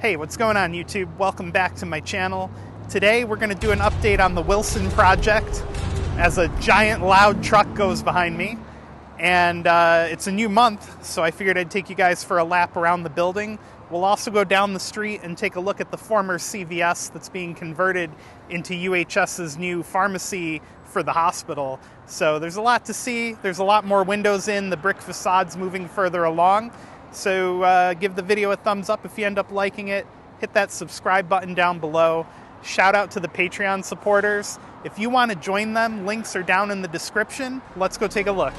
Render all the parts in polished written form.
Hey, what's going on YouTube? Welcome back to my channel. Today we're going to do an update on the Wilson project as a giant loud truck goes behind me. And it's a new month, so I figured I'd take you guys for a lap around the building. We'll also go down the street and take a look at the former CVS that's being converted into UHS's new pharmacy for the hospital. So there's a lot to see. There's a lot more windows in, the brick facade's moving further along. So give the video a thumbs up if you end up liking it. Hit that subscribe button down below. Shout out to the Patreon supporters. If you want to join them, links are down in the description. Let's go take a look.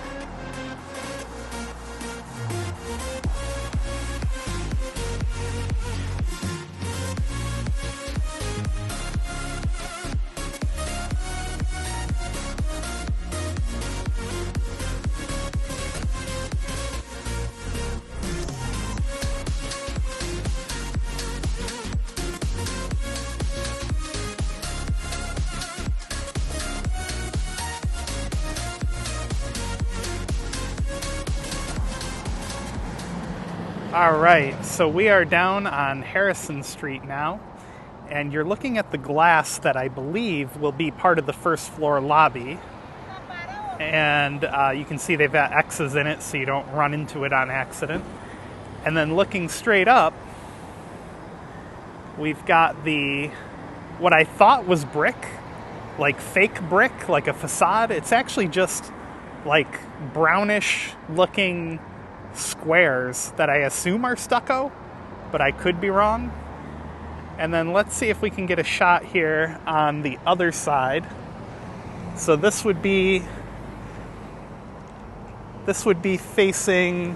All right, so we are down on Harrison Street now, and you're looking at the glass that I believe will be part of the first floor lobby. And you can see they've got X's in it so you don't run into it on accident. And then looking straight up, we've got what I thought was brick, like fake brick, like a facade. It's actually just like brownish looking squares that I assume are stucco, but I could be wrong. And then let's see if we can get a shot here on the other side. So this would be facing,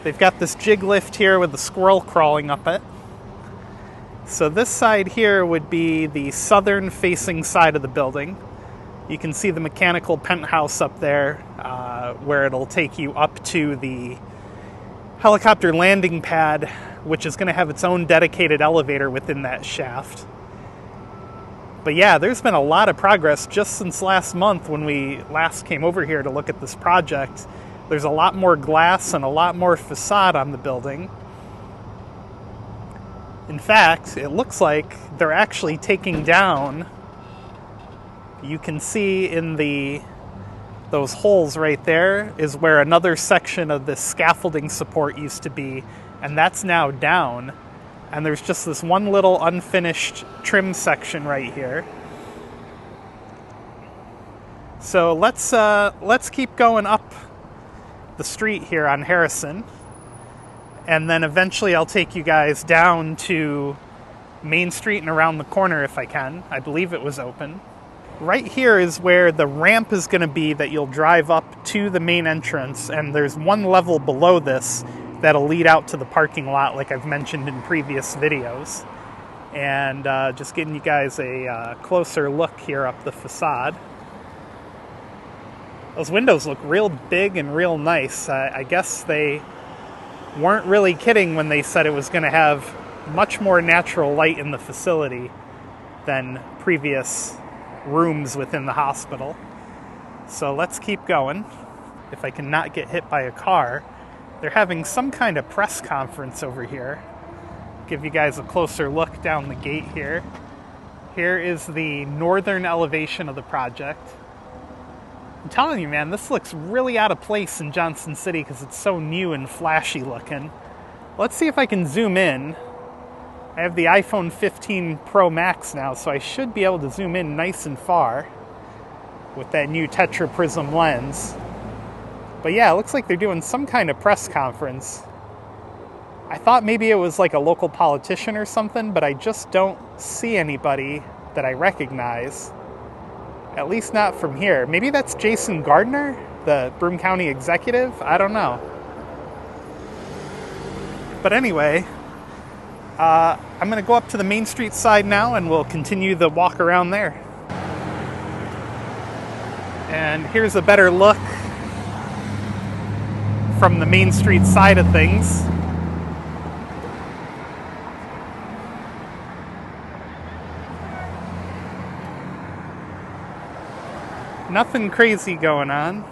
they've got this jig lift here with the squirrel crawling up it. So this side here would be the southern facing side of the building. You can see the mechanical penthouse up there where it'll take you up to the helicopter landing pad, which is going to have its own dedicated elevator within that shaft. But yeah, there's been a lot of progress just since last month when we last came over here to look at this project. There's a lot more glass and a lot more facade on the building. In fact, it looks like they're actually taking down, you can see in those holes right there is where another section of this scaffolding support used to be, and that's now down. And there's just this one little unfinished trim section right here. So let's keep going up the street here on Harrison, and then eventually I'll take you guys down to Main Street and around the corner if I can. I believe it was open. Right here is where the ramp is going to be that you'll drive up to the main entrance, and there's one level below this that'll lead out to the parking lot like I've mentioned in previous videos. And just getting you guys a closer look here up the facade. Those windows look real big and real nice. I guess they weren't really kidding when they said it was going to have much more natural light in the facility than previous rooms within the hospital. So let's keep going. If I can not get hit by a car. They're having some kind of press conference over here. Give you guys a closer look down the gate here. Here is the northern elevation of the project. I'm telling you, man, this looks really out of place in Johnson City because it's so new and flashy looking. Let's see if I can zoom in. I have the iPhone 15 Pro Max now, so I should be able to zoom in nice and far with that new Tetra Prism lens. But yeah, it looks like they're doing some kind of press conference. I thought maybe it was like a local politician or something, but I just don't see anybody that I recognize. At least not from here. Maybe that's Jason Gardner, the Broome County executive? I don't know. But anyway, I'm going to go up to the Main Street side now, and we'll continue the walk around there. And here's a better look from the Main Street side of things. Nothing crazy going on.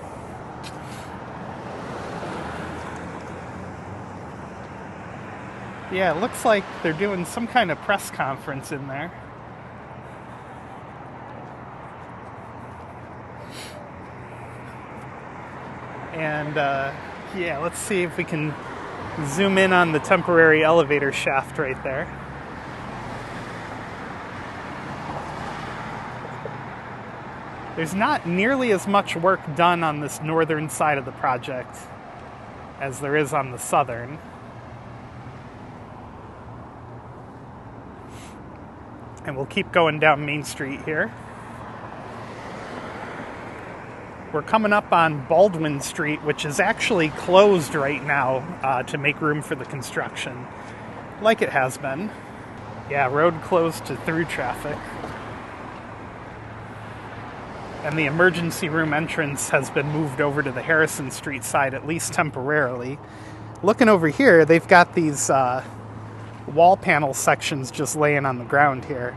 Yeah, it looks like they're doing some kind of press conference in there. And yeah, let's see if we can zoom in on the temporary elevator shaft right there. There's not nearly as much work done on this northern side of the project as there is on the southern. And we'll keep going down Main Street here. We're coming up on Baldwin Street, which is actually closed right now to make room for the construction, like it has been. Yeah, road closed to through traffic. And the emergency room entrance has been moved over to the Harrison Street side, at least temporarily. Looking over here, they've got these wall panel sections just laying on the ground here.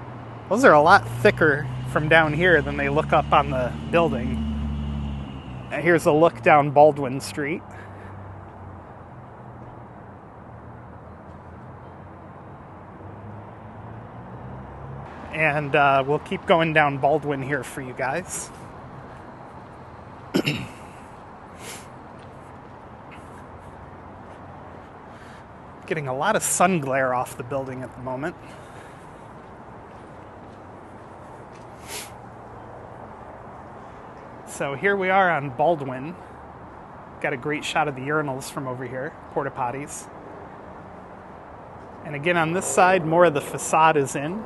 Those are a lot thicker from down here than they look up on the building. And here's a look down Baldwin Street. And we'll keep going down Baldwin here for you guys. Getting a lot of sun glare off the building at the moment. So here we are on Baldwin. Got a great shot of the urinals from over here, porta potties. And again on this side, more of the facade is in.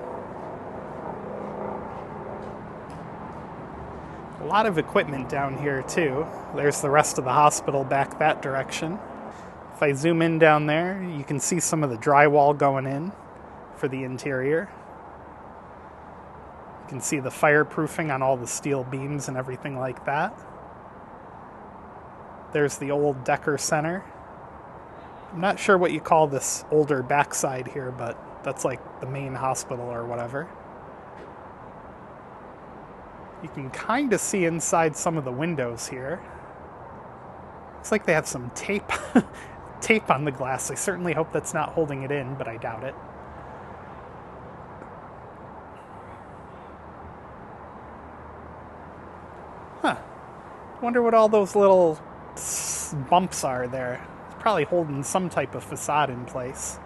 A lot of equipment down here too. There's the rest of the hospital back that direction. If I zoom in down there, you can see some of the drywall going in for the interior. You can see the fireproofing on all the steel beams and everything like that. There's the old Decker Center. I'm not sure what you call this older backside here, but that's like the main hospital or whatever. You can kind of see inside some of the windows here. Looks like they have some tape tape on the glass. I certainly hope that's not holding it in, but I doubt it. Huh. Wonder what all those little bumps are there. It's probably holding some type of facade in place.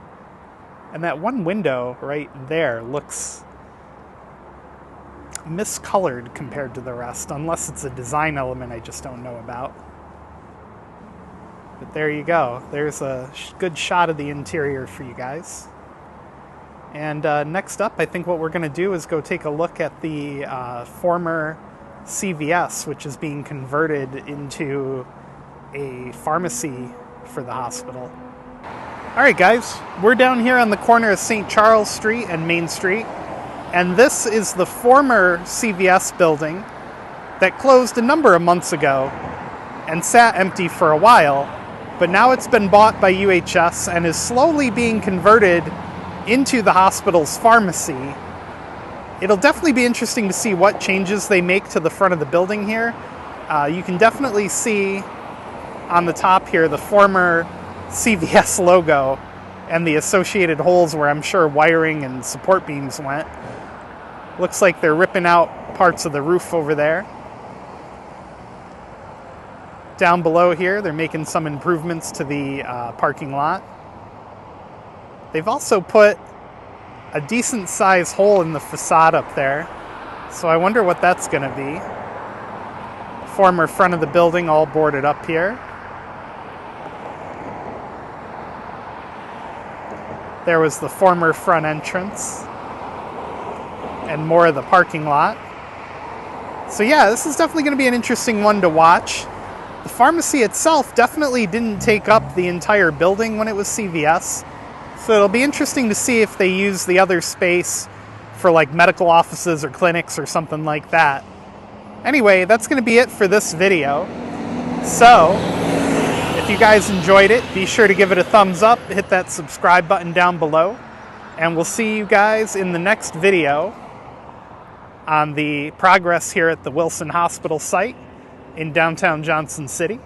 And that one window right there looks miscolored compared to the rest, unless it's a design element I just don't know about. But there you go. There's a good shot of the interior for you guys. And next up, I think what we're going to do is go take a look at the former CVS, which is being converted into a pharmacy for the hospital. All right, guys, we're down here on the corner of St. Charles Street and Main Street. And this is the former CVS building that closed a number of months ago and sat empty for a while. But now it's been bought by UHS and is slowly being converted into the hospital's pharmacy. It'll definitely be interesting to see what changes they make to the front of the building here. You can definitely see on the top here the former CVS logo and the associated holes where I'm sure wiring and support beams went. Looks like they're ripping out parts of the roof over there. Down below here, they're making some improvements to the parking lot. They've also put a decent sized hole in the facade up there. So I wonder what that's going to be. Former front of the building all boarded up here. There was the former front entrance. And more of the parking lot. So yeah, this is definitely going to be an interesting one to watch. The pharmacy itself definitely didn't take up the entire building when it was CVS. So it'll be interesting to see if they use the other space for like medical offices or clinics or something like that. Anyway, that's going to be it for this video. So, if you guys enjoyed it, be sure to give it a thumbs up, hit that subscribe button down below, and we'll see you guys in the next video on the progress here at the Wilson Hospital site in downtown Johnson City.